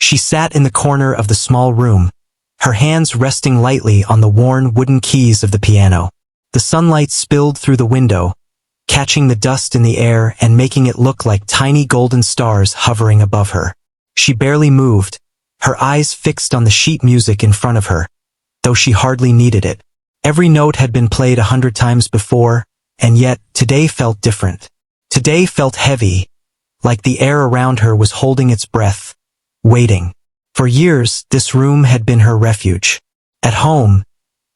She sat in the corner of the small room, her hands resting lightly on the worn wooden keys of the piano. The sunlight spilled through the window, catching the dust in the air and making it look like tiny golden stars hovering above her. She barely moved, her eyes fixed on the sheet music in front of her, though she hardly needed it. Every note had been played 100 times before, and yet today felt different. Today felt heavy, like the air around her was holding its breath, waiting. For years, this room had been her refuge. At home,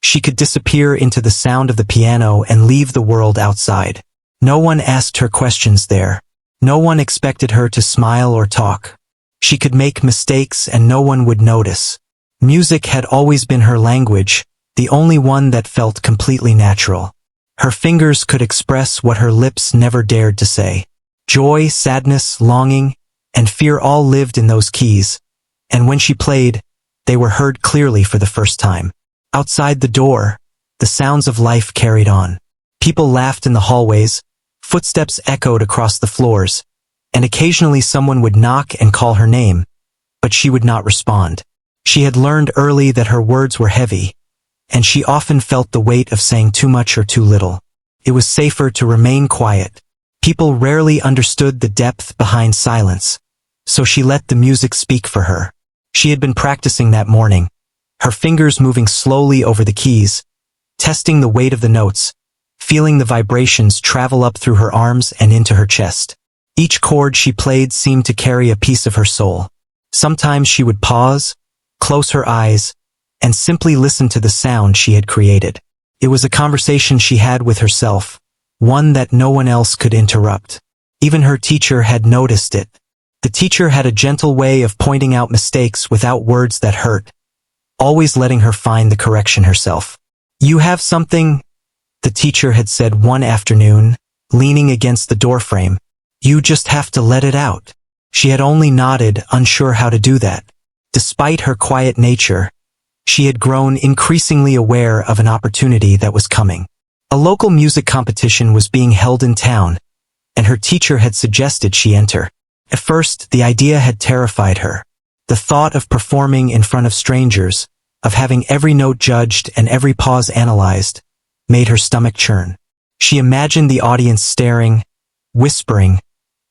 she could disappear into the sound of the piano and leave the world outside. No one asked her questions there. No one expected her to smile or talk. She could make mistakes and no one would notice. Music had always been her language, the only one that felt completely natural. Her fingers could express what her lips never dared to say. Joy, sadness, longing, and fear all lived in those keys, and when she played, they were heard clearly for the first time. Outside the door, the sounds of life carried on. People laughed in the hallways, footsteps echoed across the floors, and occasionally someone would knock and call her name, but she would not respond. She had learned early that her words were heavy, and she often felt the weight of saying too much or too little. It was safer to remain quiet. People rarely understood the depth behind silence, so she let the music speak for her. She had been practicing that morning, her fingers moving slowly over the keys, testing the weight of the notes, feeling the vibrations travel up through her arms and into her chest. Each chord she played seemed to carry a piece of her soul. Sometimes she would pause, close her eyes, and simply listen to the sound she had created. It was a conversation she had with herself, one that no one else could interrupt. Even her teacher had noticed it. The teacher had a gentle way of pointing out mistakes without words that hurt, always letting her find the correction herself. "You have something," the teacher had said one afternoon, leaning against the doorframe. "You just have to let it out." She had only nodded, unsure how to do that. Despite her quiet nature, she had grown increasingly aware of an opportunity that was coming. A local music competition was being held in town, and her teacher had suggested she enter. At first, the idea had terrified her. The thought of performing in front of strangers, of having every note judged and every pause analyzed, made her stomach churn. She imagined the audience staring, whispering,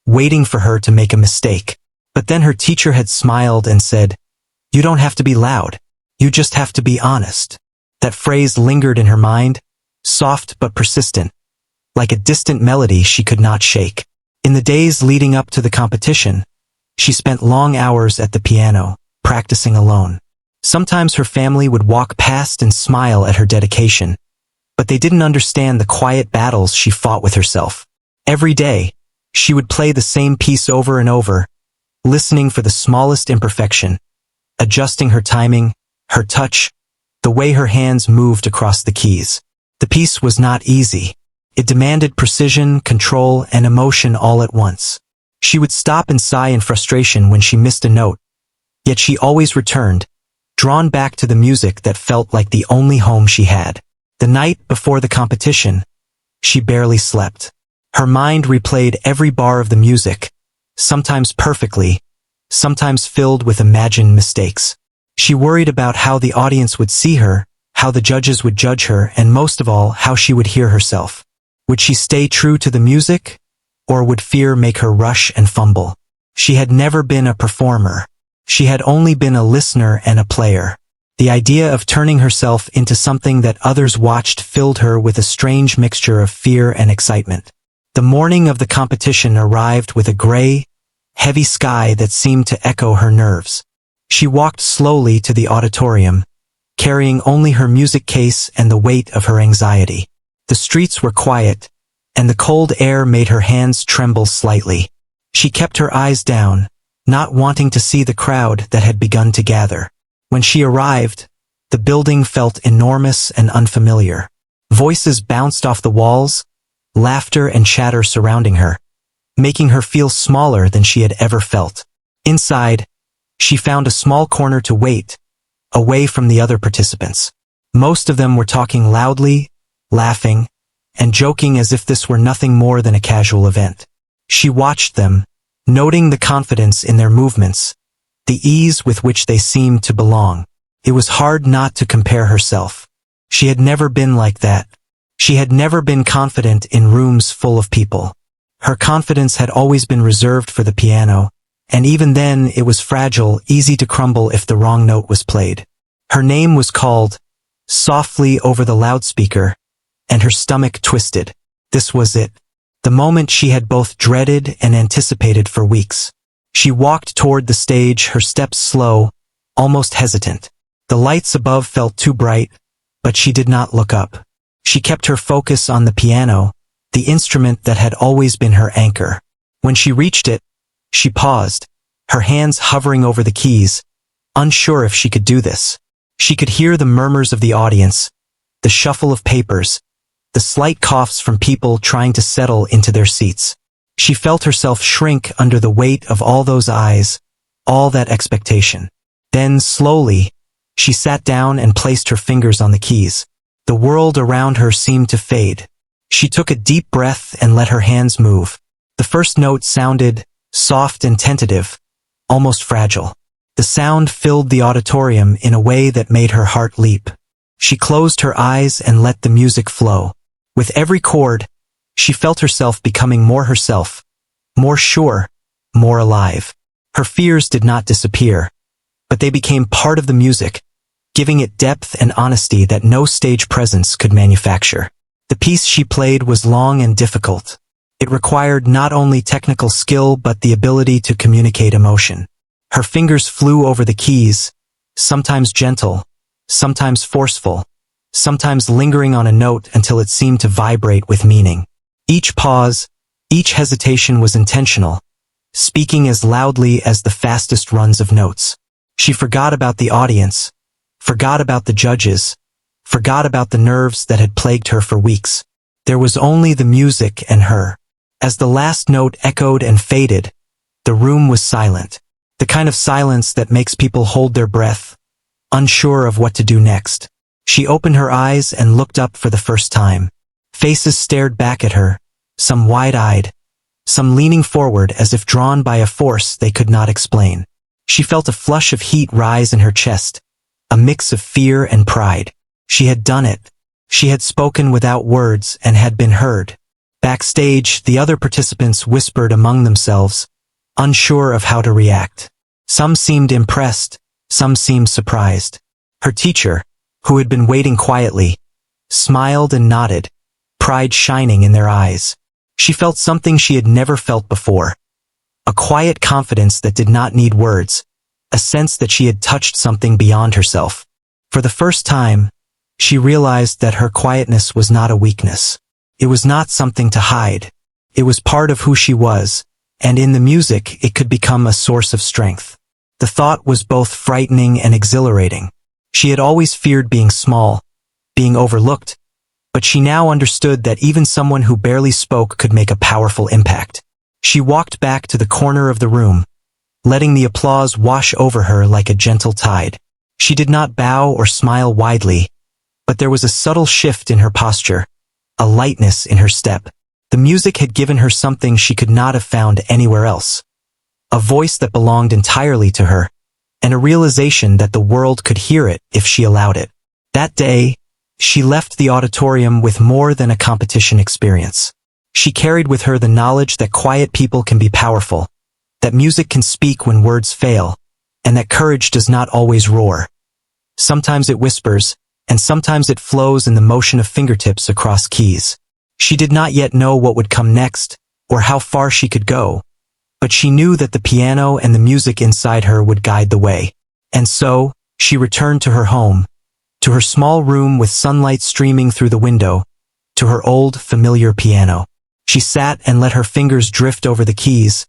waiting for her to make a mistake. But then her teacher had smiled and said, "You don't have to be loud. You just have to be honest." That phrase lingered in her mind, soft but persistent, like a distant melody she could not shake. In the days leading up to the competition, she spent long hours at the piano, practicing alone. Sometimes her family would walk past and smile at her dedication, but they didn't understand the quiet battles she fought with herself. Every day, she would play the same piece over and over, listening for the smallest imperfection, adjusting her timing, her touch, the way her hands moved across the keys. The piece was not easy. It demanded precision, control, and emotion all at once. She would stop and sigh in frustration when she missed a note, yet she always returned, drawn back to the music that felt like the only home she had. The night before the competition, she barely slept. Her mind replayed every bar of the music, sometimes perfectly, sometimes filled with imagined mistakes. She worried about how the audience would see her, how the judges would judge her, and most of all, how she would hear herself. Would she stay true to the music, or would fear make her rush and fumble? She had never been a performer. She had only been a listener and a player. The idea of turning herself into something that others watched filled her with a strange mixture of fear and excitement. The morning of the competition arrived with a gray, heavy sky that seemed to echo her nerves. She walked slowly to the auditorium, carrying only her music case and the weight of her anxiety. The streets were quiet, and the cold air made her hands tremble slightly. She kept her eyes down, not wanting to see the crowd that had begun to gather. When she arrived, the building felt enormous and unfamiliar. Voices bounced off the walls, laughter and chatter surrounding her, making her feel smaller than she had ever felt. Inside, she found a small corner to wait, away from the other participants. Most of them were talking loudly, laughing, and joking as if this were nothing more than a casual event. She watched them, noting the confidence in their movements, the ease with which they seemed to belong. It was hard not to compare herself. She had never been like that. She had never been confident in rooms full of people. Her confidence had always been reserved for the piano, and even then it was fragile, easy to crumble if the wrong note was played. Her name was called softly over the loudspeaker, and her stomach twisted. This was it. The moment she had both dreaded and anticipated for weeks. She walked toward the stage, her steps slow, almost hesitant. The lights above felt too bright, but she did not look up. She kept her focus on the piano, the instrument that had always been her anchor. When she reached it, she paused, her hands hovering over the keys, unsure if she could do this. She could hear the murmurs of the audience, the shuffle of papers, the slight coughs from people trying to settle into their seats. She felt herself shrink under the weight of all those eyes, all that expectation. Then, slowly, she sat down and placed her fingers on the keys. The world around her seemed to fade. She took a deep breath and let her hands move. The first note sounded soft and tentative, almost fragile. The sound filled the auditorium in a way that made her heart leap. She closed her eyes and let the music flow. With every chord, she felt herself becoming more herself, more sure, more alive. Her fears did not disappear, but they became part of the music, giving it depth and honesty that no stage presence could manufacture. The piece she played was long and difficult. It required not only technical skill but the ability to communicate emotion. Her fingers flew over the keys, sometimes gentle, sometimes forceful, sometimes lingering on a note until it seemed to vibrate with meaning. Each pause, each hesitation was intentional, speaking as loudly as the fastest runs of notes. She forgot about the audience, forgot about the judges, forgot about the nerves that had plagued her for weeks. There was only the music and her. As the last note echoed and faded, the room was silent. The kind of silence that makes people hold their breath, unsure of what to do next. She opened her eyes and looked up for the first time. Faces stared back at her, some wide-eyed, some leaning forward as if drawn by a force they could not explain. She felt a flush of heat rise in her chest, a mix of fear and pride. She had done it. She had spoken without words and had been heard. Backstage, the other participants whispered among themselves, unsure of how to react. Some seemed impressed, some seemed surprised. Her teacher, who had been waiting quietly, smiled and nodded, pride shining in their eyes. She felt something she had never felt before. A quiet confidence that did not need words, a sense that she had touched something beyond herself. For the first time, she realized that her quietness was not a weakness. It was not something to hide. It was part of who she was, and in the music it could become a source of strength. The thought was both frightening and exhilarating. She had always feared being small, being overlooked, but she now understood that even someone who barely spoke could make a powerful impact. She walked back to the corner of the room, letting the applause wash over her like a gentle tide. She did not bow or smile widely, but there was a subtle shift in her posture, a lightness in her step. The music had given her something she could not have found anywhere else. A voice that belonged entirely to her, and a realization that the world could hear it if she allowed it. That day, she left the auditorium with more than a competition experience. She carried with her the knowledge that quiet people can be powerful, that music can speak when words fail, and that courage does not always roar. Sometimes it whispers, and sometimes it flows in the motion of fingertips across keys. She did not yet know what would come next, or how far she could go, but she knew that the piano and the music inside her would guide the way. And so, she returned to her home, to her small room with sunlight streaming through the window, to her old, familiar piano. She sat and let her fingers drift over the keys,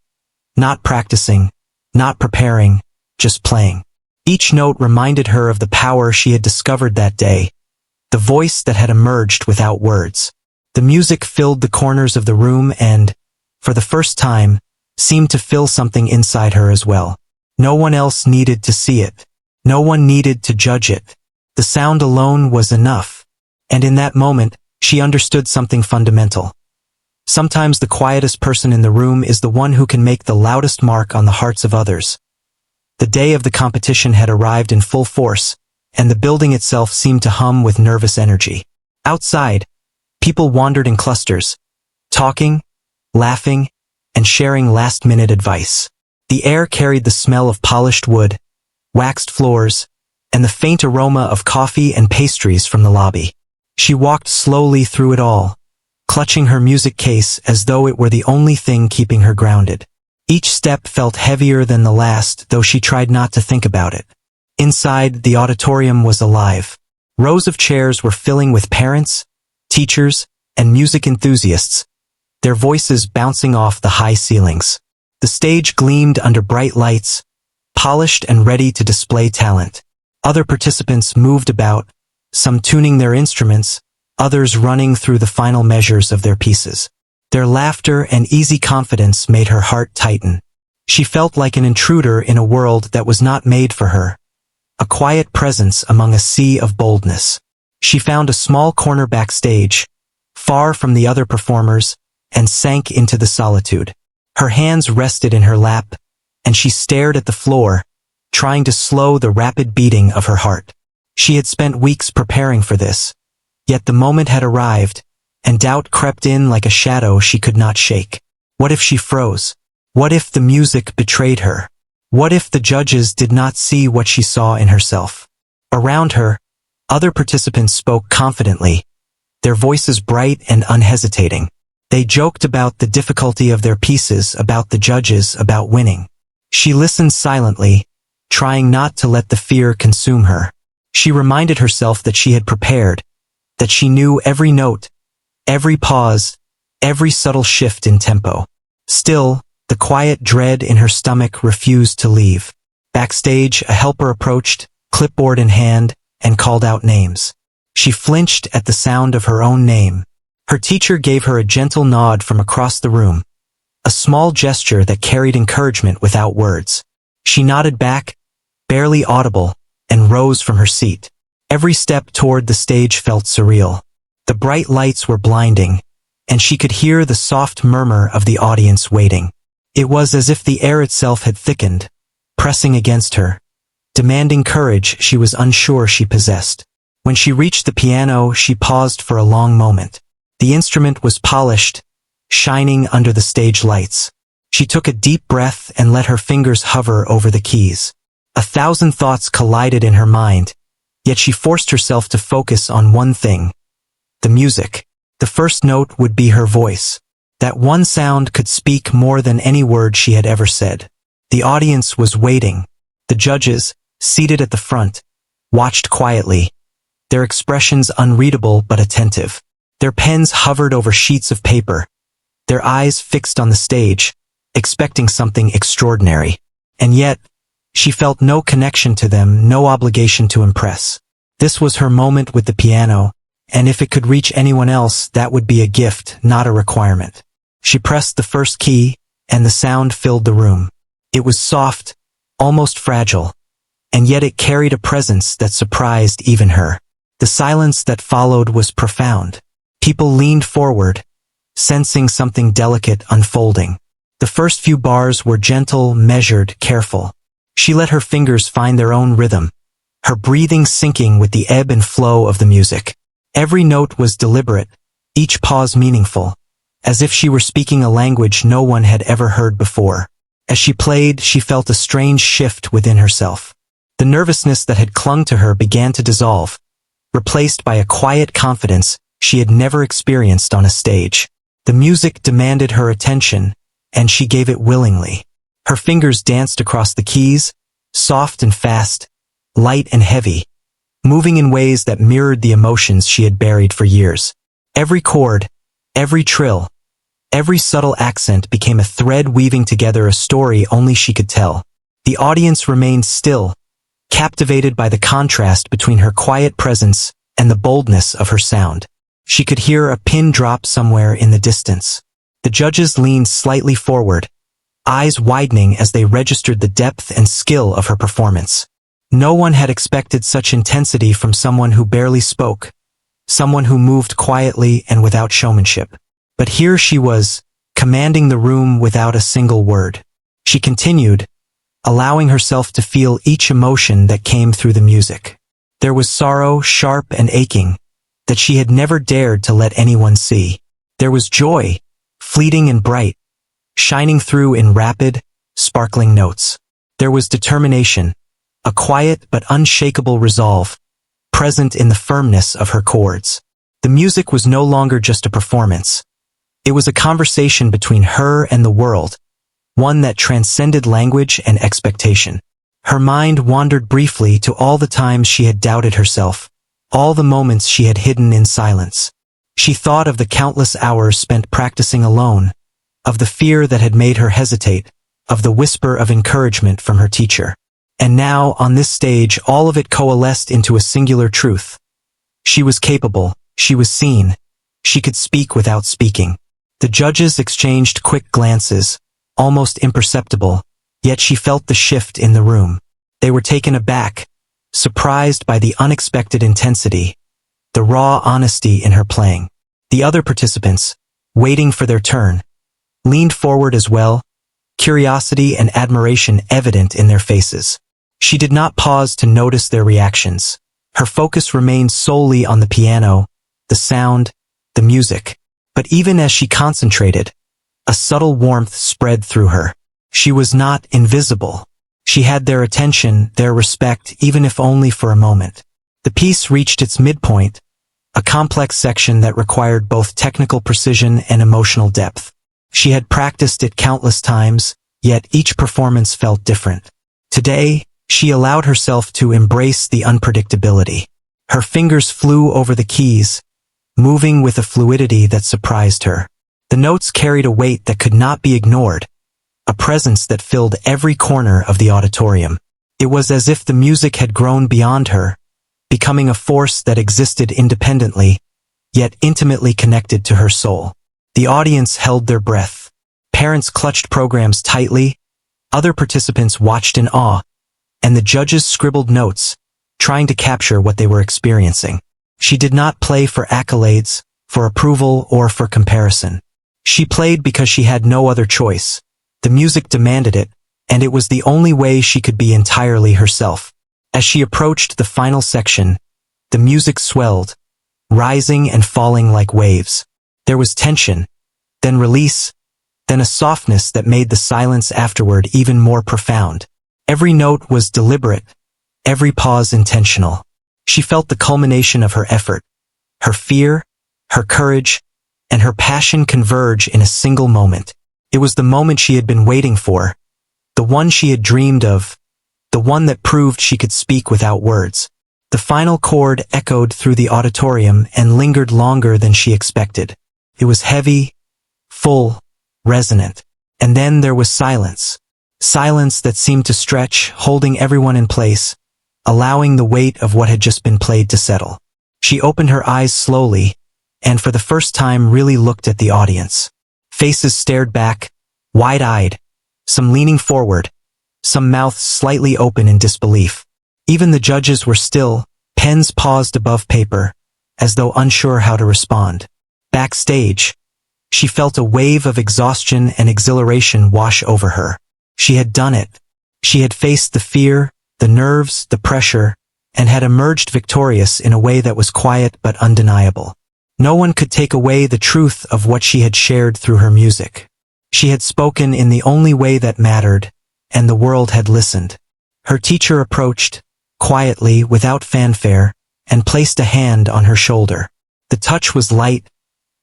not practicing, not preparing, just playing. Each note reminded her of the power she had discovered that day, the voice that had emerged without words. The music filled the corners of the room and, for the first time, seemed to fill something inside her as well. No one else needed to see it. No one needed to judge it. The sound alone was enough. And in that moment, she understood something fundamental. Sometimes the quietest person in the room is the one who can make the loudest mark on the hearts of others. The day of the competition had arrived in full force, and the building itself seemed to hum with nervous energy. Outside, people wandered in clusters, talking, laughing, and sharing last-minute advice. The air carried the smell of polished wood, waxed floors, and the faint aroma of coffee and pastries from the lobby. She walked slowly through it all, clutching her music case as though it were the only thing keeping her grounded. Each step felt heavier than the last, though she tried not to think about it. Inside, the auditorium was alive. Rows of chairs were filling with parents, teachers, and music enthusiasts, their voices bouncing off the high ceilings. The stage gleamed under bright lights, polished and ready to display talent. Other participants moved about, some tuning their instruments, others running through the final measures of their pieces. Their laughter and easy confidence made her heart tighten. She felt like an intruder in a world that was not made for her, a quiet presence among a sea of boldness. She found a small corner backstage, far from the other performers, and sank into the solitude. Her hands rested in her lap, and she stared at the floor, trying to slow the rapid beating of her heart. She had spent weeks preparing for this, yet the moment had arrived, and doubt crept in like a shadow she could not shake. What if she froze? What if the music betrayed her? What if the judges did not see what she saw in herself? Around her, other participants spoke confidently, their voices bright and unhesitating. They joked about the difficulty of their pieces, about the judges, about winning. She listened silently, trying not to let the fear consume her. She reminded herself that she had prepared, that she knew every note, every pause, every subtle shift in tempo. Still, the quiet dread in her stomach refused to leave. Backstage, a helper approached, clipboard in hand, and called out names. She flinched at the sound of her own name. Her teacher gave her a gentle nod from across the room, a small gesture that carried encouragement without words. She nodded back, barely audible, and rose from her seat. Every step toward the stage felt surreal. The bright lights were blinding, and she could hear the soft murmur of the audience waiting. It was as if the air itself had thickened, pressing against her, demanding courage she was unsure she possessed. When she reached the piano, she paused for a long moment. The instrument was polished, shining under the stage lights. She took a deep breath and let her fingers hover over the keys. 1,000 thoughts collided in her mind, yet she forced herself to focus on one thing: the music. The first note would be her voice. That one sound could speak more than any word she had ever said. The audience was waiting. The judges, seated at the front, watched quietly, their expressions unreadable but attentive. Their pens hovered over sheets of paper, their eyes fixed on the stage, expecting something extraordinary. And yet, she felt no connection to them, no obligation to impress. This was her moment with the piano, and if it could reach anyone else, that would be a gift, not a requirement. She pressed the first key, and the sound filled the room. It was soft, almost fragile, and yet it carried a presence that surprised even her. The silence that followed was profound. People leaned forward, sensing something delicate unfolding. The first few bars were gentle, measured, careful. She let her fingers find their own rhythm, her breathing syncing with the ebb and flow of the music. Every note was deliberate, each pause meaningful, as if she were speaking a language no one had ever heard before. As she played, she felt a strange shift within herself. The nervousness that had clung to her began to dissolve, replaced by a quiet confidence she had never experienced on a stage. The music demanded her attention, and she gave it willingly. Her fingers danced across the keys, soft and fast, light and heavy, moving in ways that mirrored the emotions she had buried for years. Every chord, every trill, every subtle accent became a thread weaving together a story only she could tell. The audience remained still, captivated by the contrast between her quiet presence and the boldness of her sound. She could hear a pin drop somewhere in the distance. The judges leaned slightly forward, eyes widening as they registered the depth and skill of her performance. No one had expected such intensity from someone who barely spoke, someone who moved quietly and without showmanship. But here she was, commanding the room without a single word. She continued, allowing herself to feel each emotion that came through the music. There was sorrow, sharp and aching, that she had never dared to let anyone see. There was joy, fleeting and bright, shining through in rapid, sparkling notes. There was determination, a quiet but unshakable resolve, present in the firmness of her chords. The music was no longer just a performance. It was a conversation between her and the world, one that transcended language and expectation. Her mind wandered briefly to all the times she had doubted herself, all the moments she had hidden in silence. She thought of the countless hours spent practicing alone, of the fear that had made her hesitate, of the whisper of encouragement from her teacher. And now, on this stage, all of it coalesced into a singular truth. She was capable, she was seen, she could speak without speaking. The judges exchanged quick glances, almost imperceptible, yet she felt the shift in the room. They were taken aback, surprised by the unexpected intensity, the raw honesty in her playing. The other participants, waiting for their turn, leaned forward as well, curiosity and admiration evident in their faces. She did not pause to notice their reactions. Her focus remained solely on the piano, the sound, the music. But even as she concentrated, a subtle warmth spread through her. She was not invisible. She had their attention, their respect, even if only for a moment. The piece reached its midpoint, a complex section that required both technical precision and emotional depth. She had practiced it countless times, yet each performance felt different. Today, she allowed herself to embrace the unpredictability. Her fingers flew over the keys, moving with a fluidity that surprised her. The notes carried a weight that could not be ignored, a presence that filled every corner of the auditorium. It was as if the music had grown beyond her, becoming a force that existed independently, yet intimately connected to her soul. The audience held their breath. Parents clutched programs tightly, other participants watched in awe, and the judges scribbled notes, trying to capture what they were experiencing. She did not play for accolades, for approval, or for comparison. She played because she had no other choice. The music demanded it, and it was the only way she could be entirely herself. As she approached the final section, the music swelled, rising and falling like waves. There was tension, then release, then a softness that made the silence afterward even more profound. Every note was deliberate, every pause intentional. She felt the culmination of her effort, her fear, her courage, and her passion converge in a single moment. It was the moment she had been waiting for, the one she had dreamed of, the one that proved she could speak without words. The final chord echoed through the auditorium and lingered longer than she expected. It was heavy, full, resonant. And then there was silence. Silence that seemed to stretch, holding everyone in place, allowing the weight of what had just been played to settle. She opened her eyes slowly, and for the first time really looked at the audience. Faces stared back, wide-eyed, some leaning forward, some mouths slightly open in disbelief. Even the judges were still, pens paused above paper, as though unsure how to respond. Backstage, she felt a wave of exhaustion and exhilaration wash over her. She had done it. She had faced the fear, the nerves, the pressure, and had emerged victorious in a way that was quiet but undeniable. No one could take away the truth of what she had shared through her music. She had spoken in the only way that mattered, and the world had listened. Her teacher approached, quietly, without fanfare, and placed a hand on her shoulder. The touch was light,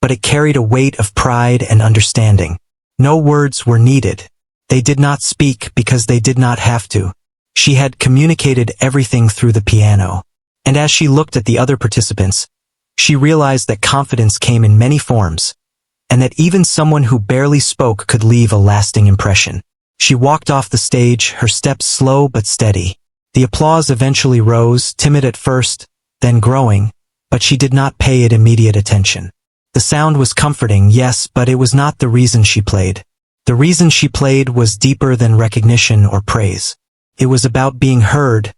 but it carried a weight of pride and understanding. No words were needed. They did not speak because they did not have to. She had communicated everything through the piano. And as she looked at the other participants, she realized that confidence came in many forms, and that even someone who barely spoke could leave a lasting impression. She walked off the stage, her steps slow but steady. The applause eventually rose, timid at first, then growing, but she did not pay it immediate attention. The sound was comforting, yes, but it was not the reason she played. The reason she played was deeper than recognition or praise. It was about being heard,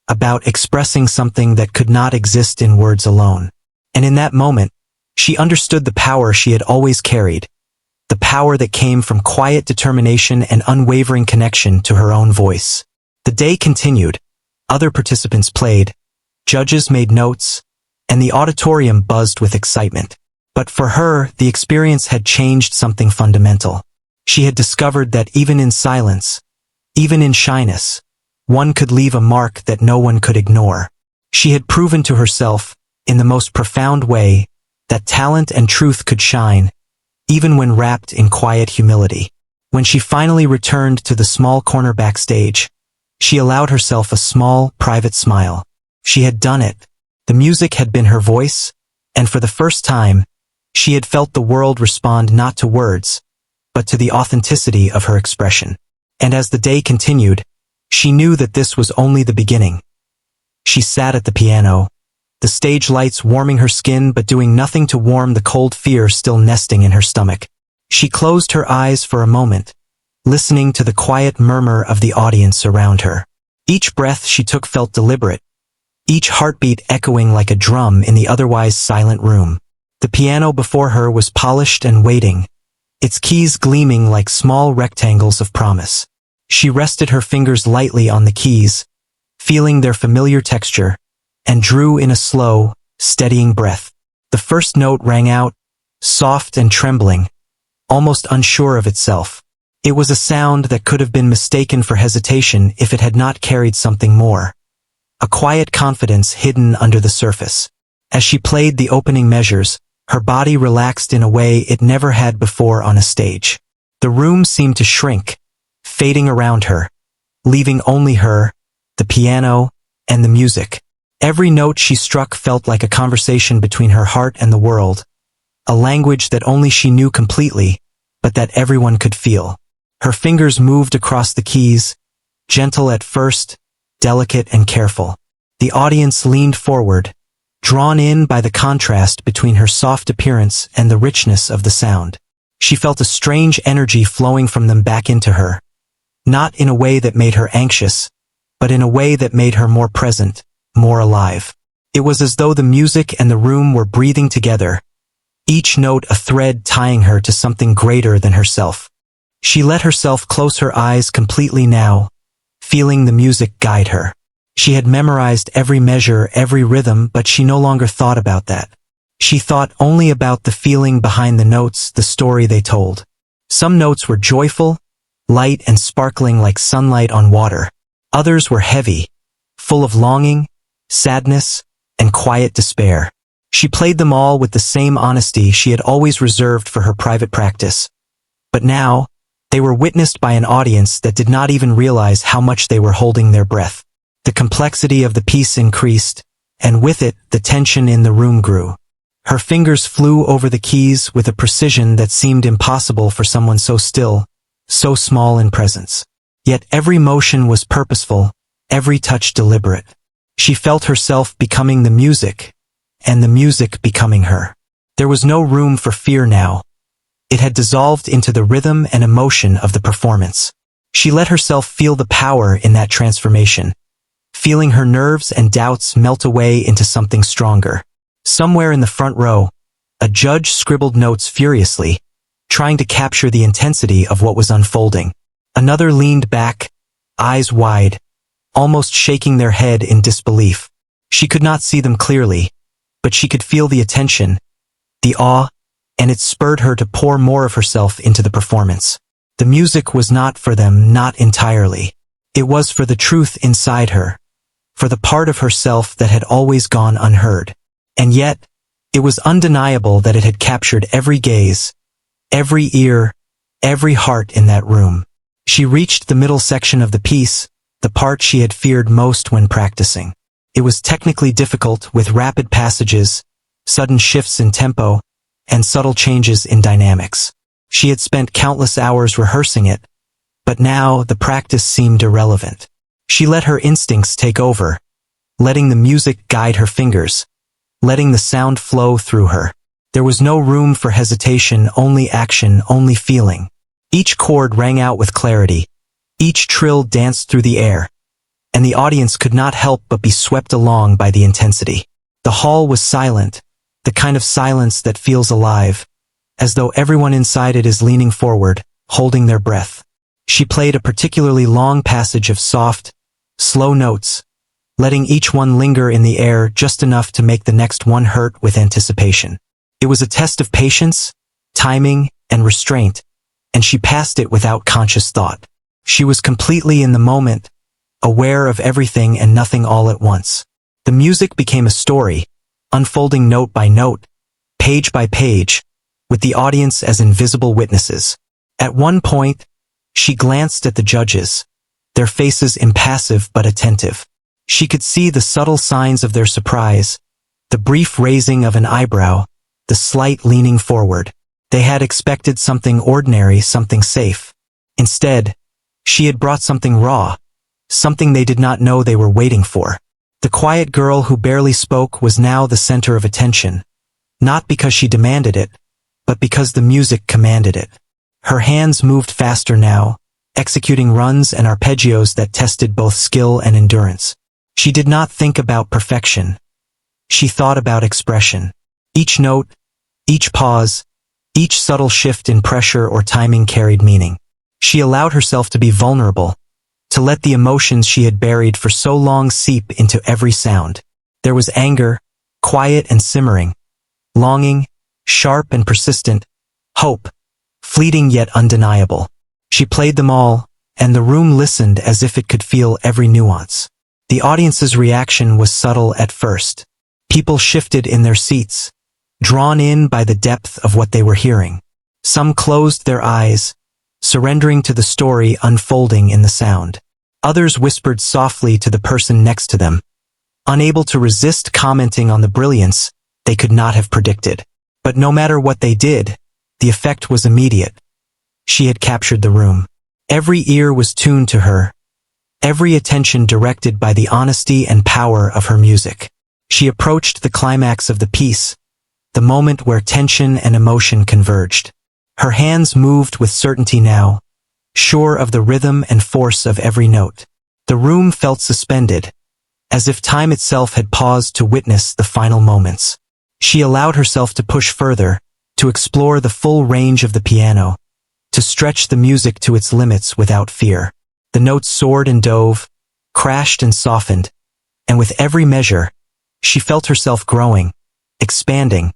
about expressing something that could not exist in words alone. And in that moment, she understood the power she had always carried, the power that came from quiet determination and unwavering connection to her own voice. The day continued. Other participants played, judges made notes, and the auditorium buzzed with excitement. But for her, the experience had changed something fundamental. She had discovered that even in silence, even in shyness, one could leave a mark that no one could ignore. She had proven to herself, in the most profound way, that talent and truth could shine, even when wrapped in quiet humility. When she finally returned to the small corner backstage, she allowed herself a small, private smile. She had done it. The music had been her voice, and for the first time, she had felt the world respond not to words, but to the authenticity of her expression. And as the day continued, she knew that this was only the beginning. She sat at the piano, the stage lights warming her skin but doing nothing to warm the cold fear still nesting in her stomach. She closed her eyes for a moment, listening to the quiet murmur of the audience around her. Each breath she took felt deliberate, each heartbeat echoing like a drum in the otherwise silent room. The piano before her was polished and waiting, its keys gleaming like small rectangles of promise. She rested her fingers lightly on the keys, feeling their familiar texture, and drew in a slow, steadying breath. The first note rang out, soft and trembling, almost unsure of itself. It was a sound that could have been mistaken for hesitation if it had not carried something more. A quiet confidence hidden under the surface. As she played the opening measures, her body relaxed in a way it never had before on a stage. The room seemed to shrink, fading around her, leaving only her, the piano, and the music. Every note she struck felt like a conversation between her heart and the world, a language that only she knew completely, but that everyone could feel. Her fingers moved across the keys, gentle at first, delicate and careful. The audience leaned forward, drawn in by the contrast between her soft appearance and the richness of the sound. She felt a strange energy flowing from them back into her, not in a way that made her anxious, but in a way that made her more present, more alive. It was as though the music and the room were breathing together, each note a thread tying her to something greater than herself. She let herself close her eyes completely now, feeling the music guide her. She had memorized every measure, every rhythm, but she no longer thought about that. She thought only about the feeling behind the notes, the story they told. Some notes were joyful, light and sparkling like sunlight on water. Others were heavy, full of longing, sadness, and quiet despair. She played them all with the same honesty she had always reserved for her private practice. But now, they were witnessed by an audience that did not even realize how much they were holding their breath. The complexity of the piece increased, and with it, the tension in the room grew. Her fingers flew over the keys with a precision that seemed impossible for someone so still, so small in presence. Yet every motion was purposeful, every touch deliberate. She felt herself becoming the music, and the music becoming her. There was no room for fear now. It had dissolved into the rhythm and emotion of the performance. She let herself feel the power in that transformation, feeling her nerves and doubts melt away into something stronger. Somewhere in the front row, a judge scribbled notes furiously, trying to capture the intensity of what was unfolding. Another leaned back, eyes wide, almost shaking their head in disbelief. She could not see them clearly, but she could feel the attention, the awe, and it spurred her to pour more of herself into the performance. The music was not for them, not entirely. It was for the truth inside her, for the part of herself that had always gone unheard. And yet, it was undeniable that it had captured every gaze, every ear, every heart in that room. She reached the middle section of the piece, the part she had feared most when practicing. It was technically difficult, with rapid passages, sudden shifts in tempo, and subtle changes in dynamics. She had spent countless hours rehearsing it, but now the practice seemed irrelevant. She let her instincts take over, letting the music guide her fingers, letting the sound flow through her. There was no room for hesitation, only action, only feeling. Each chord rang out with clarity, each trill danced through the air, and the audience could not help but be swept along by the intensity. The hall was silent, the kind of silence that feels alive, as though everyone inside it is leaning forward, holding their breath. She played a particularly long passage of soft, slow notes, letting each one linger in the air just enough to make the next one hurt with anticipation. It was a test of patience, timing, and restraint, and she passed it without conscious thought. She was completely in the moment, aware of everything and nothing all at once. The music became a story, unfolding note by note, page by page, with the audience as invisible witnesses. At one point, she glanced at the judges, their faces impassive but attentive. She could see the subtle signs of their surprise, the brief raising of an eyebrow, the slight leaning forward. They had expected something ordinary, something safe. Instead, she had brought something raw, something they did not know they were waiting for. The quiet girl who barely spoke was now the center of attention, not because she demanded it, but because the music commanded it. Her hands moved faster now, executing runs and arpeggios that tested both skill and endurance. She did not think about perfection. She thought about expression. Each note, each pause, each subtle shift in pressure or timing carried meaning. She allowed herself to be vulnerable, to let the emotions she had buried for so long seep into every sound. There was anger, quiet and simmering, longing, sharp and persistent, hope, fleeting yet undeniable. She played them all, and the room listened as if it could feel every nuance. The audience's reaction was subtle at first. People shifted in their seats, drawn in by the depth of what they were hearing. Some closed their eyes, surrendering to the story unfolding in the sound. Others whispered softly to the person next to them, unable to resist commenting on the brilliance they could not have predicted. But no matter what they did, the effect was immediate. She had captured the room. Every ear was tuned to her, every attention directed by the honesty and power of her music. She approached the climax of the piece, the moment where tension and emotion converged. Her hands moved with certainty now, sure of the rhythm and force of every note. The room felt suspended, as if time itself had paused to witness the final moments. She allowed herself to push further, to explore the full range of the piano, to stretch the music to its limits without fear. The notes soared and dove, crashed and softened, and with every measure, she felt herself growing, expanding,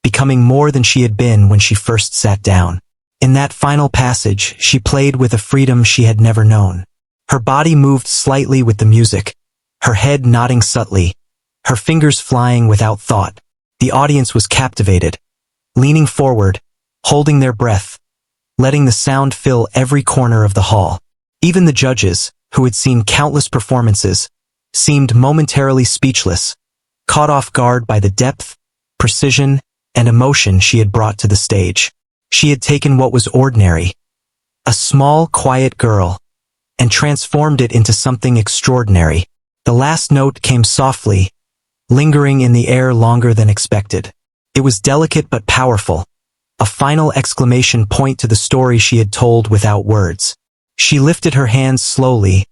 becoming more than she had been when she first sat down. In that final passage, she played with a freedom she had never known. Her body moved slightly with the music, her head nodding subtly, her fingers flying without thought. The audience was captivated, leaning forward, holding their breath, letting the sound fill every corner of the hall. Even the judges, who had seen countless performances, seemed momentarily speechless, caught off guard by the depth, precision, and emotion she had brought to the stage. She had taken what was ordinary, a small, quiet girl, and transformed it into something extraordinary. The last note came softly, lingering in the air longer than expected. It was delicate but powerful, a final exclamation point to the story she had told without words. She lifted her hands slowly,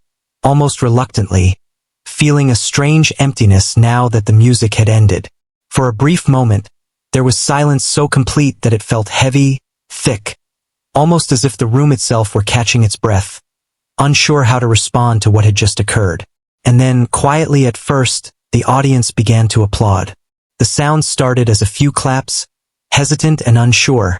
almost reluctantly, feeling a strange emptiness now that the music had ended. For a brief moment, there was silence so complete that it felt heavy, thick, almost as if the room itself were catching its breath, unsure how to respond to what had just occurred. And then, quietly at first, the audience began to applaud. The sound started as a few claps, hesitant and unsure,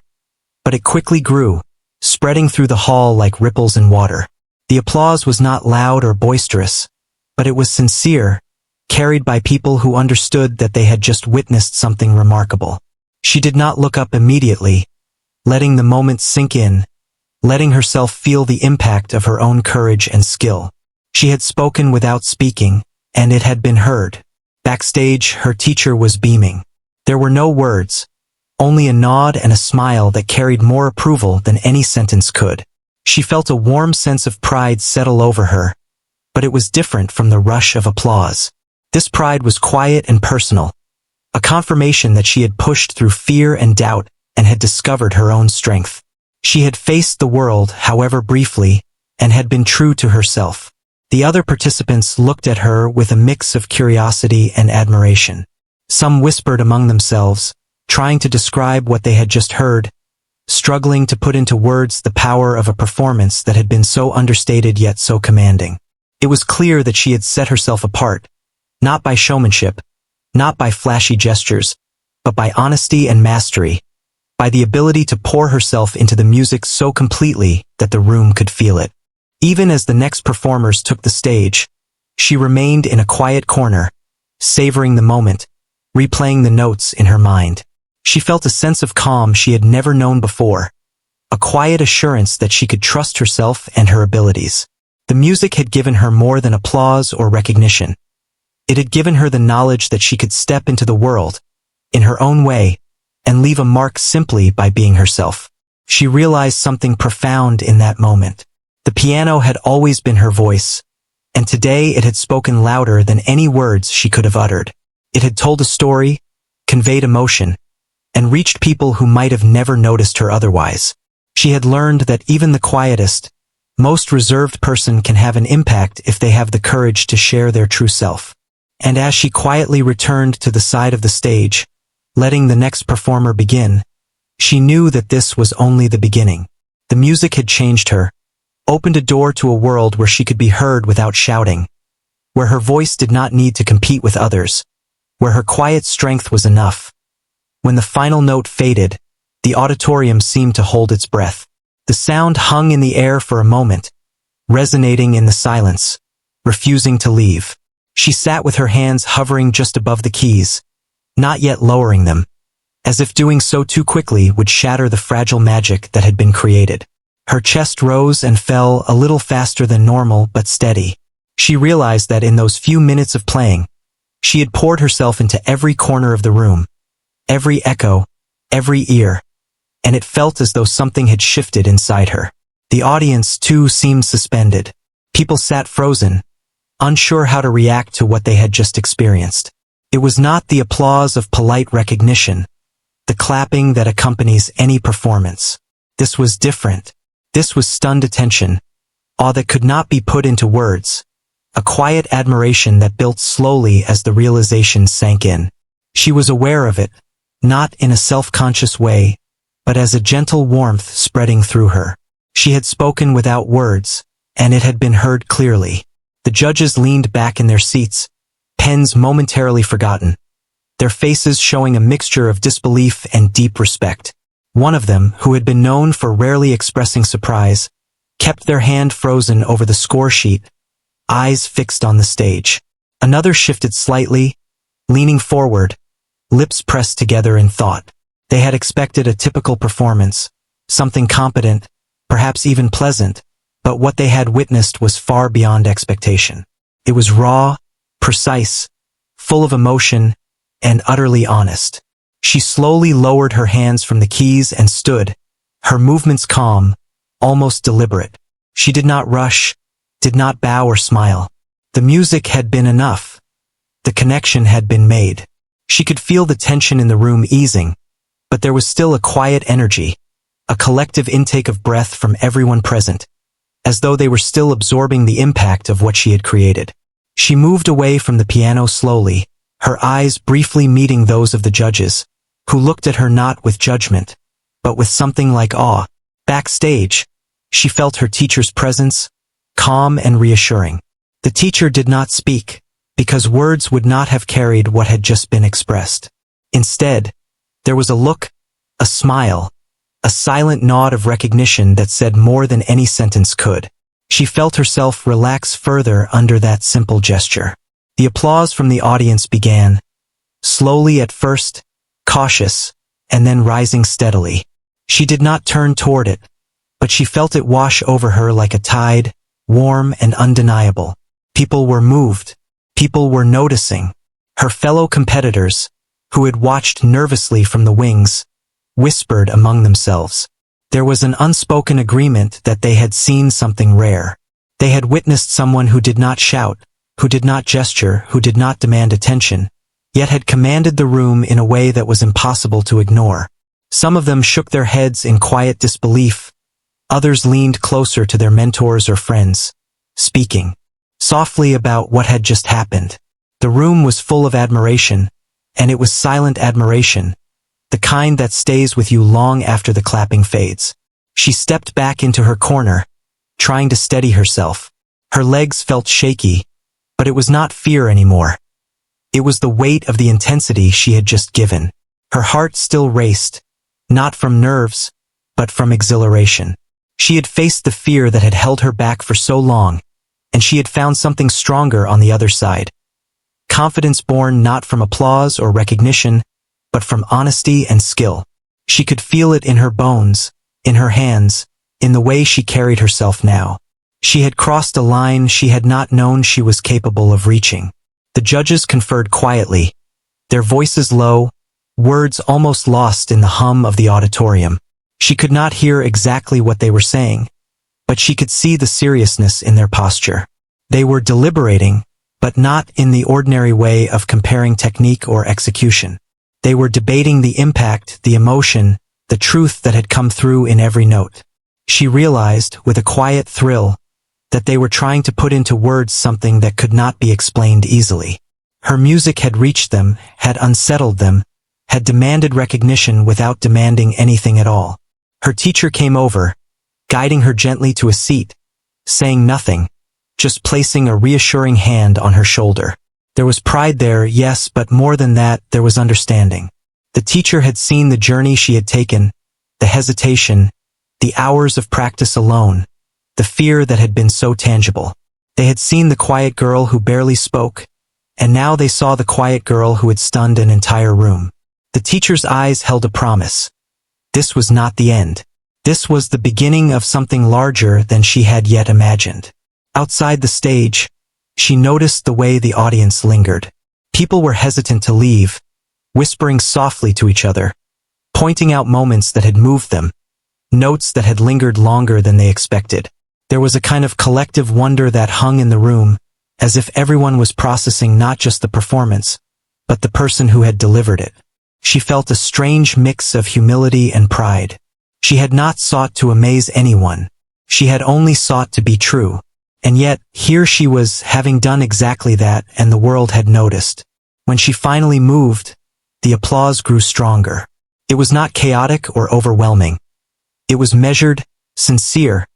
but it quickly grew, spreading through the hall like ripples in water. The applause was not loud or boisterous, but it was sincere, carried by people who understood that they had just witnessed something remarkable. She did not look up immediately, letting the moment sink in, letting herself feel the impact of her own courage and skill. She had spoken without speaking, and it had been heard. Backstage, her teacher was beaming. There were no words, only a nod and a smile that carried more approval than any sentence could. She felt a warm sense of pride settle over her, but it was different from the rush of applause. This pride was quiet and personal, a confirmation that she had pushed through fear and doubt and had discovered her own strength. She had faced the world, however briefly, and had been true to herself. The other participants looked at her with a mix of curiosity and admiration. Some whispered among themselves, trying to describe what they had just heard, struggling to put into words the power of a performance that had been so understated yet so commanding. It was clear that she had set herself apart, not by showmanship, not by flashy gestures, but by honesty and mastery, by the ability to pour herself into the music so completely that the room could feel it. Even as the next performers took the stage, she remained in a quiet corner, savoring the moment, replaying the notes in her mind. She felt a sense of calm she had never known before, a quiet assurance that she could trust herself and her abilities. The music had given her more than applause or recognition. It had given her the knowledge that she could step into the world, in her own way, and leave a mark simply by being herself. She realized something profound in that moment. The piano had always been her voice, and today it had spoken louder than any words she could have uttered. It had told a story, conveyed emotion, and reached people who might have never noticed her otherwise. She had learned that even the quietest, most reserved person can have an impact if they have the courage to share their true self. And as she quietly returned to the side of the stage, letting the next performer begin, she knew that this was only the beginning. The music had changed her, opened a door to a world where she could be heard without shouting, where her voice did not need to compete with others, where her quiet strength was enough. When the final note faded, the auditorium seemed to hold its breath. The sound hung in the air for a moment, resonating in the silence, refusing to leave. She sat with her hands hovering just above the keys, not yet lowering them, as if doing so too quickly would shatter the fragile magic that had been created. Her chest rose and fell a little faster than normal but steady. She realized that in those few minutes of playing, she had poured herself into every corner of the room, every echo, every ear, and it felt as though something had shifted inside her. The audience, too, seemed suspended. People sat frozen, unsure how to react to what they had just experienced. It was not the applause of polite recognition, the clapping that accompanies any performance. This was different. This was stunned attention, awe that could not be put into words, a quiet admiration that built slowly as the realization sank in. She was aware of it, not in a self-conscious way, but as a gentle warmth spreading through her. She had spoken without words, and it had been heard clearly. The judges leaned back in their seats, pens momentarily forgotten, their faces showing a mixture of disbelief and deep respect. One of them, who had been known for rarely expressing surprise, kept their hand frozen over the score sheet, eyes fixed on the stage. Another shifted slightly, leaning forward, lips pressed together in thought. They had expected a typical performance, something competent, perhaps even pleasant, but what they had witnessed was far beyond expectation. It was raw, precise, full of emotion, and utterly honest. She slowly lowered her hands from the keys and stood, her movements calm, almost deliberate. She did not rush, did not bow or smile. The music had been enough. The connection had been made. She could feel the tension in the room easing, but there was still a quiet energy, a collective intake of breath from everyone present, as though they were still absorbing the impact of what she had created. She moved away from the piano slowly, her eyes briefly meeting those of the judges, who looked at her not with judgment, but with something like awe. Backstage, she felt her teacher's presence, calm and reassuring. The teacher did not speak, because words would not have carried what had just been expressed. Instead, there was a look, a smile, a silent nod of recognition that said more than any sentence could. She felt herself relax further under that simple gesture. The applause from the audience began, slowly at first, cautious, and then rising steadily. She did not turn toward it, but she felt it wash over her like a tide, warm and undeniable. People were moved. People were noticing. Her fellow competitors, who had watched nervously from the wings, whispered among themselves. There was an unspoken agreement that they had seen something rare. They had witnessed someone who did not shout, who did not gesture, who did not demand attention, yet had commanded the room in a way that was impossible to ignore. Some of them shook their heads in quiet disbelief. Others leaned closer to their mentors or friends, speaking softly about what had just happened. The room was full of admiration, and it was silent admiration, the kind that stays with you long after the clapping fades. She stepped back into her corner, trying to steady herself. Her legs felt shaky, but it was not fear anymore. It was the weight of the intensity she had just given. Her heart still raced, not from nerves, but from exhilaration. She had faced the fear that had held her back for so long, and she had found something stronger on the other side. Confidence born not from applause or recognition, but from honesty and skill. She could feel it in her bones, in her hands, in the way she carried herself now. She had crossed a line she had not known she was capable of reaching. The judges conferred quietly, their voices low, words almost lost in the hum of the auditorium. She could not hear exactly what they were saying, but she could see the seriousness in their posture. They were deliberating, but not in the ordinary way of comparing technique or execution. They were debating the impact, the emotion, the truth that had come through in every note. She realized, with a quiet thrill, that they were trying to put into words something that could not be explained easily. Her music had reached them, had unsettled them, had demanded recognition without demanding anything at all. Her teacher came over, guiding her gently to a seat, saying nothing, just placing a reassuring hand on her shoulder. There was pride there, yes, but more than that, there was understanding. The teacher had seen the journey she had taken, the hesitation, the hours of practice alone, the fear that had been so tangible. They had seen the quiet girl who barely spoke, and now they saw the quiet girl who had stunned an entire room. The teacher's eyes held a promise. This was not the end. This was the beginning of something larger than she had yet imagined. Outside the stage, she noticed the way the audience lingered. People were hesitant to leave, whispering softly to each other, pointing out moments that had moved them, notes that had lingered longer than they expected. There was a kind of collective wonder that hung in the room, as if everyone was processing not just the performance, but the person who had delivered it. She felt a strange mix of humility and pride. She had not sought to amaze anyone. She had only sought to be true. And yet, here she was, having done exactly that, and the world had noticed. When she finally moved, the applause grew stronger. It was not chaotic or overwhelming. It was measured, sincere,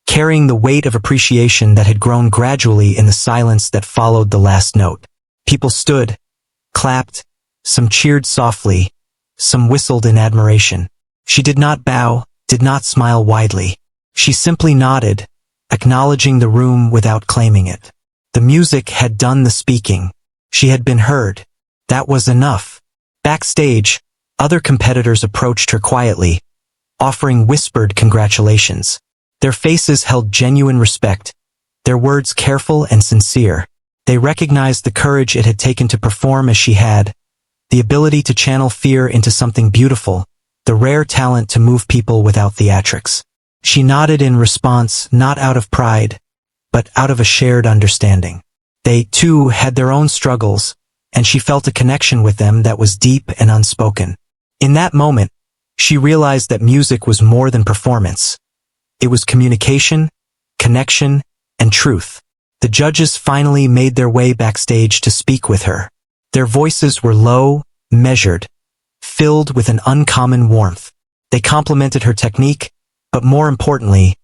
carrying the weight of appreciation that had grown gradually in the silence that followed the last note. People stood, clapped, some cheered softly, some whistled in admiration. She did not bow, did not smile widely. She simply nodded, acknowledging the room without claiming it. The music had done the speaking. She had been heard. That was enough. Backstage, other competitors approached her quietly, offering whispered congratulations. Their faces held genuine respect, their words careful and sincere. They recognized the courage it had taken to perform as she had, the ability to channel fear into something beautiful, the rare talent to move people without theatrics. She nodded in response, not out of pride, but out of a shared understanding. They, too, had their own struggles, and she felt a connection with them that was deep and unspoken. In that moment, she realized that music was more than performance. It was communication, connection, and truth. The judges finally made their way backstage to speak with her. Their voices were low, measured, filled with an uncommon warmth. They complimented her technique, but more importantly,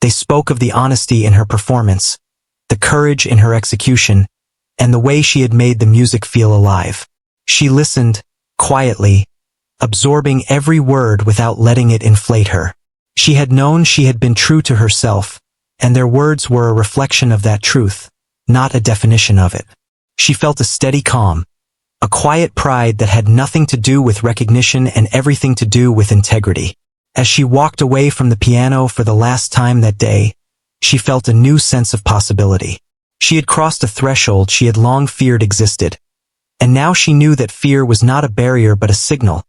they spoke of the honesty in her performance, the courage in her execution, and the way she had made the music feel alive. She listened, quietly, absorbing every word without letting it inflate her. She had known she had been true to herself, and their words were a reflection of that truth, not a definition of it. She felt a steady calm, a quiet pride that had nothing to do with recognition and everything to do with integrity. As she walked away from the piano for the last time that day, she felt a new sense of possibility. She had crossed a threshold she had long feared existed, and now she knew that fear was not a barrier but a signal,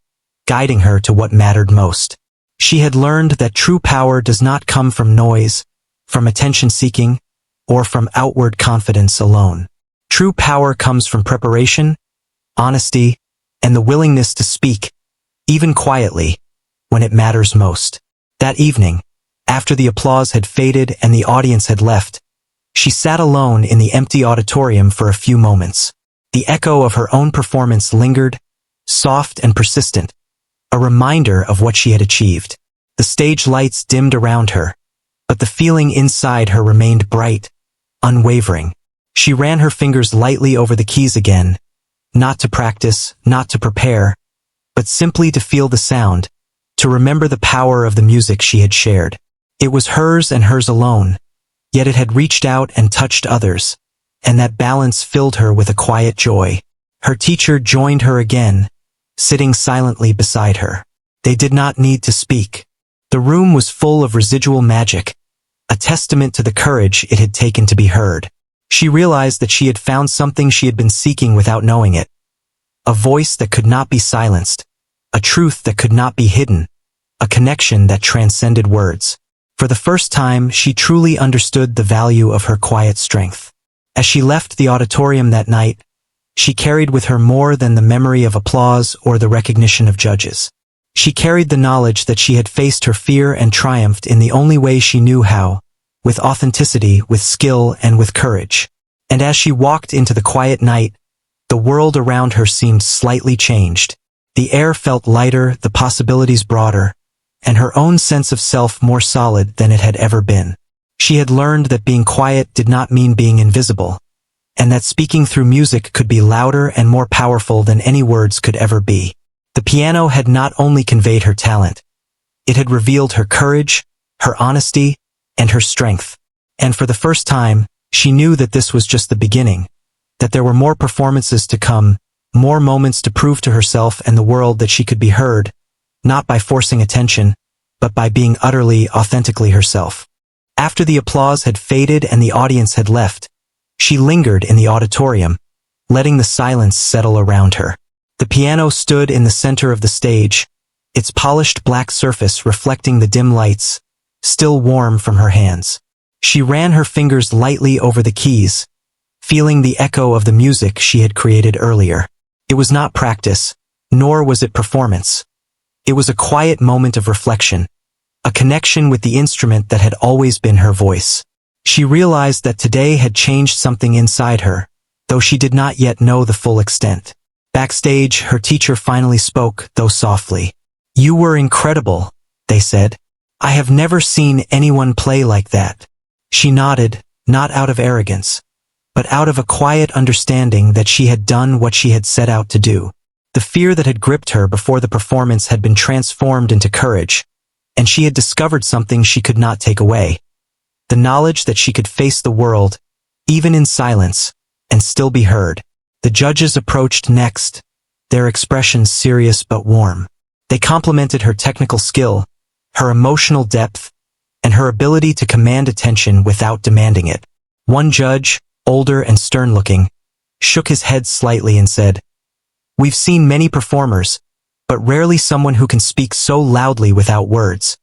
guiding her to what mattered most. She had learned that true power does not come from noise, from attention-seeking, or from outward confidence alone. True power comes from preparation, honesty, and the willingness to speak, even quietly, when it matters most. That evening, after the applause had faded and the audience had left, she sat alone in the empty auditorium for a few moments. The echo of her own performance lingered, soft and persistent, a reminder of what she had achieved. The stage lights dimmed around her, but the feeling inside her remained bright, unwavering. She ran her fingers lightly over the keys again, not to practice, not to prepare, but simply to feel the sound, to remember the power of the music she had shared. It was hers and hers alone, yet it had reached out and touched others, and that balance filled her with a quiet joy. Her teacher joined her again, sitting silently beside her. They did not need to speak. The room was full of residual magic, a testament to the courage it had taken to be heard. She realized that she had found something she had been seeking without knowing it. A voice that could not be silenced, a truth that could not be hidden, a connection that transcended words. For the first time, she truly understood the value of her quiet strength. As she left the auditorium that night, she carried with her more than the memory of applause or the recognition of judges. She carried the knowledge that she had faced her fear and triumphed in the only way she knew how, with authenticity, with skill, and with courage. And as she walked into the quiet night, the world around her seemed slightly changed. The air felt lighter, the possibilities broader, and her own sense of self more solid than it had ever been. She had learned that being quiet did not mean being invisible, and that speaking through music could be louder and more powerful than any words could ever be. The piano had not only conveyed her talent, it had revealed her courage, her honesty, and her strength. And for the first time, she knew that this was just the beginning, that there were more performances to come, more moments to prove to herself and the world that she could be heard, not by forcing attention, but by being utterly, authentically herself. After the applause had faded and the audience had left, she lingered in the auditorium, letting the silence settle around her. The piano stood in the center of the stage, its polished black surface reflecting the dim lights, still warm from her hands. She ran her fingers lightly over the keys, feeling the echo of the music she had created earlier. It was not practice, nor was it performance. It was a quiet moment of reflection, a connection with the instrument that had always been her voice. She realized that today had changed something inside her, though she did not yet know the full extent. Backstage, her teacher finally spoke, though softly. "You were incredible," they said. "I have never seen anyone play like that." She nodded, not out of arrogance, but out of a quiet understanding that she had done what she had set out to do. The fear that had gripped her before the performance had been transformed into courage, and she had discovered something she could not take away. The knowledge that she could face the world, even in silence, and still be heard. The judges approached next, their expressions serious but warm. They complimented her technical skill, her emotional depth, and her ability to command attention without demanding it. One judge, older and stern-looking, shook his head slightly and said, "We've seen many performers, but rarely someone who can speak so loudly without words."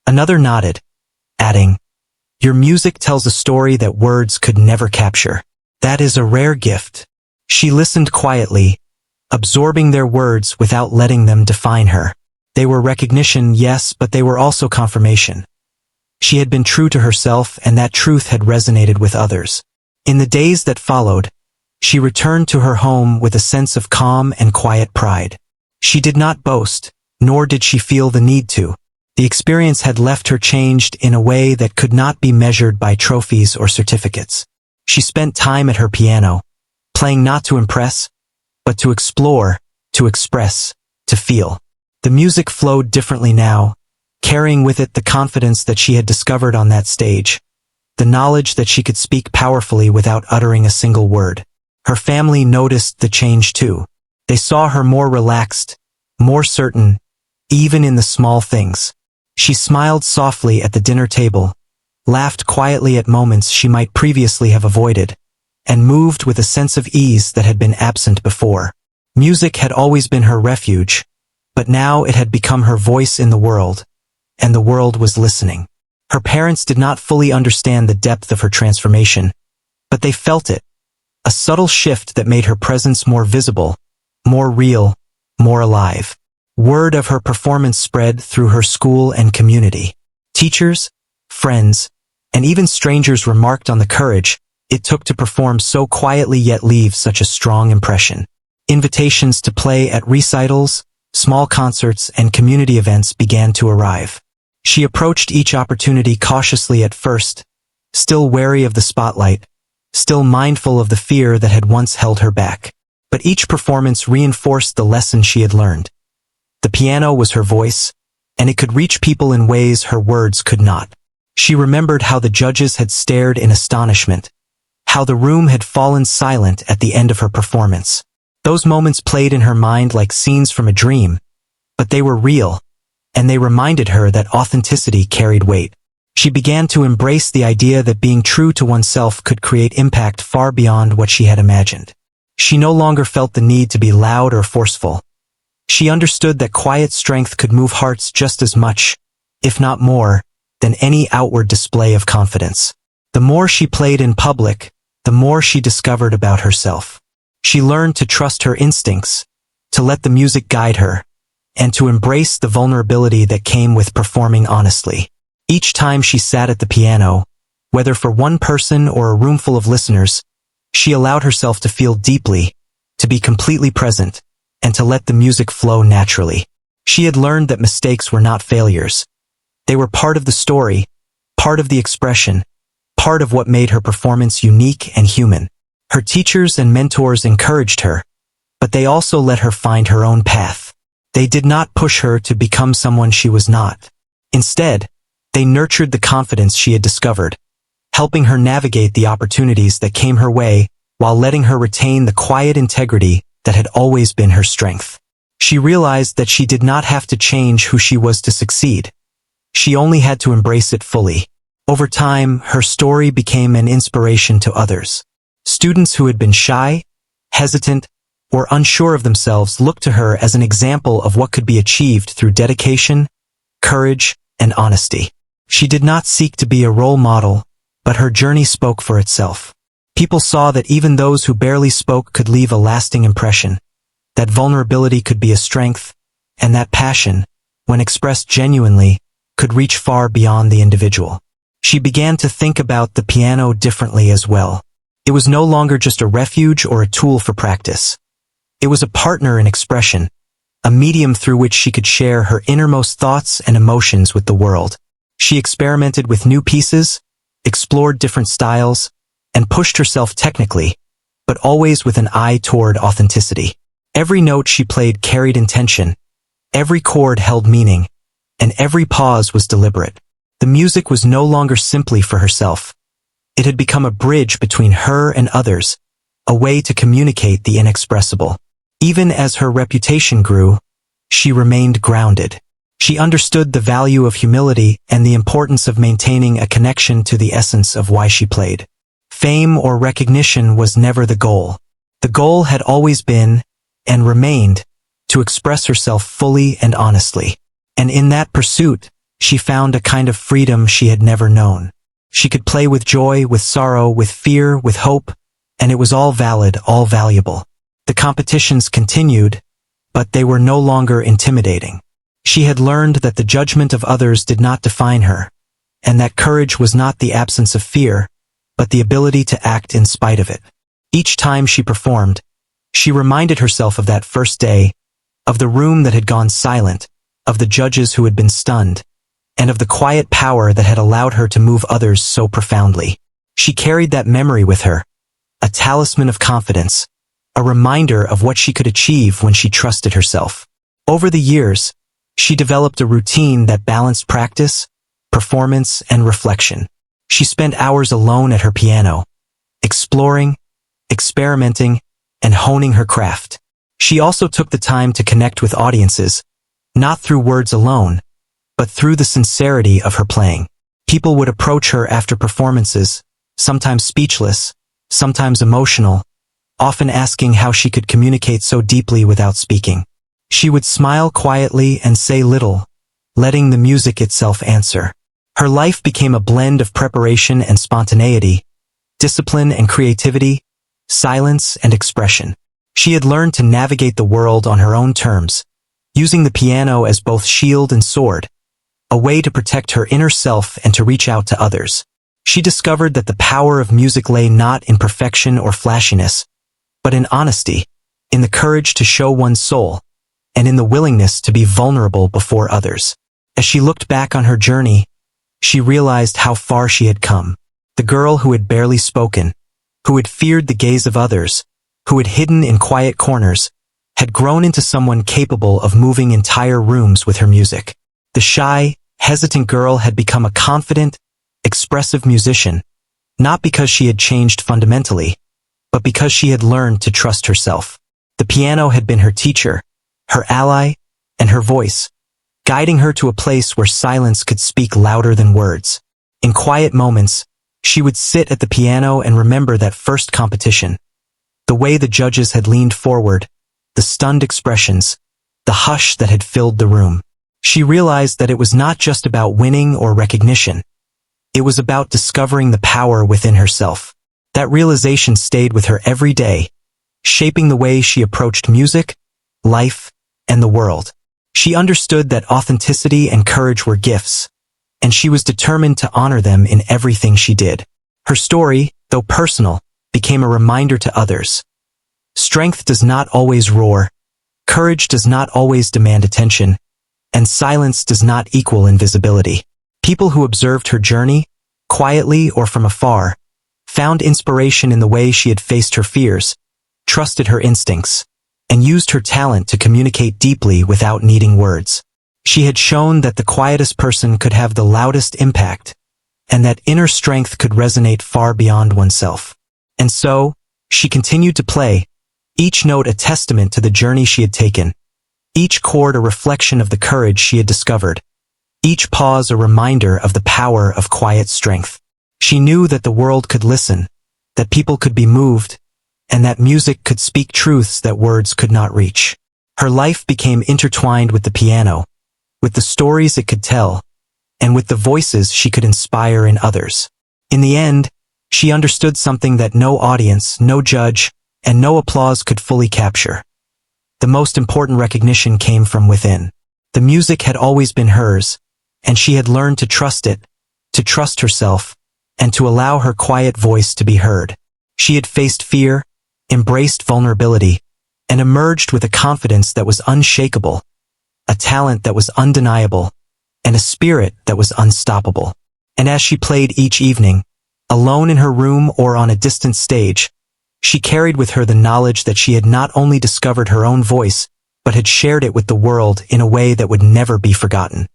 Another nodded, adding, "Your music tells a story that words could never capture. That is a rare gift." She listened quietly, absorbing their words without letting them define her. They were recognition, yes, but they were also confirmation. She had been true to herself, and that truth had resonated with others. In the days that followed, she returned to her home with a sense of calm and quiet pride. She did not boast, nor did she feel the need to. The experience had left her changed in a way that could not be measured by trophies or certificates. She spent time at her piano, playing not to impress, but to explore, to express, to feel. The music flowed differently now, carrying with it the confidence that she had discovered on that stage, the knowledge that she could speak powerfully without uttering a single word. Her family noticed the change too. They saw her more relaxed, more certain, even in the small things. She smiled softly at the dinner table, laughed quietly at moments she might previously have avoided, and moved with a sense of ease that had been absent before. Music had always been her refuge, but now it had become her voice in the world, and the world was listening. Her parents did not fully understand the depth of her transformation, but they felt it, a subtle shift that made her presence more visible, more real, more alive. Word of her performance spread through her school and community. Teachers, friends, and even strangers remarked on the courage it took to perform so quietly yet leave such a strong impression. Invitations to play at recitals, small concerts, and community events began to arrive. She approached each opportunity cautiously at first, still wary of the spotlight, still mindful of the fear that had once held her back. But each performance reinforced the lesson she had learned. The piano was her voice, and it could reach people in ways her words could not. She remembered how the judges had stared in astonishment, how the room had fallen silent at the end of her performance. Those moments played in her mind like scenes from a dream, but they were real, and they reminded her that authenticity carried weight. She began to embrace the idea that being true to oneself could create impact far beyond what she had imagined. She no longer felt the need to be loud or forceful. She understood that quiet strength could move hearts just as much, if not more, than any outward display of confidence. The more she played in public, the more she discovered about herself. She learned to trust her instincts, to let the music guide her, and to embrace the vulnerability that came with performing honestly. Each time she sat at the piano, whether for one person or a room full of listeners, she allowed herself to feel deeply, to be completely present, and to let the music flow naturally. She had learned that mistakes were not failures. They were part of the story, part of the expression, part of what made her performance unique and human. Her teachers and mentors encouraged her, but they also let her find her own path. They did not push her to become someone she was not. Instead, they nurtured the confidence she had discovered, helping her navigate the opportunities that came her way while letting her retain the quiet integrity that had always been her strength. She realized that she did not have to change who she was to succeed. She only had to embrace it fully. Over time, her story became an inspiration to others. Students who had been shy, hesitant, or unsure of themselves looked to her as an example of what could be achieved through dedication, courage, and honesty. She did not seek to be a role model, but her journey spoke for itself. People saw that even those who barely spoke could leave a lasting impression, that vulnerability could be a strength, and that passion, when expressed genuinely, could reach far beyond the individual. She began to think about the piano differently as well. It was no longer just a refuge or a tool for practice. It was a partner in expression, a medium through which she could share her innermost thoughts and emotions with the world. She experimented with new pieces, explored different styles, and pushed herself technically, but always with an eye toward authenticity. Every note she played carried intention, every chord held meaning, and every pause was deliberate. The music was no longer simply for herself. It had become a bridge between her and others, a way to communicate the inexpressible. Even as her reputation grew, she remained grounded. She understood the value of humility and the importance of maintaining a connection to the essence of why she played. Fame or recognition was never the goal. The goal had always been, and remained, to express herself fully and honestly. And in that pursuit, she found a kind of freedom she had never known. She could play with joy, with sorrow, with fear, with hope, and it was all valid, all valuable. The competitions continued, but they were no longer intimidating. She had learned that the judgment of others did not define her, and that courage was not the absence of fear, but the ability to act in spite of it. Each time she performed, she reminded herself of that first day, of the room that had gone silent, of the judges who had been stunned, and of the quiet power that had allowed her to move others so profoundly. She carried that memory with her, a talisman of confidence, a reminder of what she could achieve when she trusted herself. Over the years, she developed a routine that balanced practice, performance, and reflection. She spent hours alone at her piano, exploring, experimenting, and honing her craft. She also took the time to connect with audiences, not through words alone, but through the sincerity of her playing. People would approach her after performances, sometimes speechless, sometimes emotional, often asking how she could communicate so deeply without speaking. She would smile quietly and say little, letting the music itself answer. Her life became a blend of preparation and spontaneity, discipline and creativity, silence and expression. She had learned to navigate the world on her own terms, using the piano as both shield and sword, a way to protect her inner self and to reach out to others. She discovered that the power of music lay not in perfection or flashiness, but in honesty, in the courage to show one's soul, and in the willingness to be vulnerable before others. As she looked back on her journey, she realized how far she had come. The girl who had barely spoken, who had feared the gaze of others, who had hidden in quiet corners, had grown into someone capable of moving entire rooms with her music. The shy, hesitant girl had become a confident, expressive musician, not because she had changed fundamentally, but because she had learned to trust herself. The piano had been her teacher, her ally, and her voice, guiding her to a place where silence could speak louder than words. In quiet moments, she would sit at the piano and remember that first competition. The way the judges had leaned forward, the stunned expressions, the hush that had filled the room. She realized that it was not just about winning or recognition. It was about discovering the power within herself. That realization stayed with her every day, shaping the way she approached music, life, and the world. She understood that authenticity and courage were gifts, and she was determined to honor them in everything she did. Her story, though personal, became a reminder to others. Strength does not always roar, courage does not always demand attention, and silence does not equal invisibility. People who observed her journey, quietly or from afar, found inspiration in the way she had faced her fears, trusted her instincts, and used her talent to communicate deeply without needing words. She had shown that the quietest person could have the loudest impact, and that inner strength could resonate far beyond oneself. And so, she continued to play, each note a testament to the journey she had taken, each chord a reflection of the courage she had discovered, each pause a reminder of the power of quiet strength. She knew that the world could listen, that people could be moved, and that music could speak truths that words could not reach. Her life became intertwined with the piano, with the stories it could tell, and with the voices she could inspire in others. In the end, she understood something that no audience, no judge, and no applause could fully capture. The most important recognition came from within. The music had always been hers, and she had learned to trust it, to trust herself, and to allow her quiet voice to be heard. She had faced fear, embraced vulnerability, and emerged with a confidence that was unshakable, a talent that was undeniable, and a spirit that was unstoppable. And as she played each evening, alone in her room or on a distant stage, she carried with her the knowledge that she had not only discovered her own voice, but had shared it with the world in a way that would never be forgotten.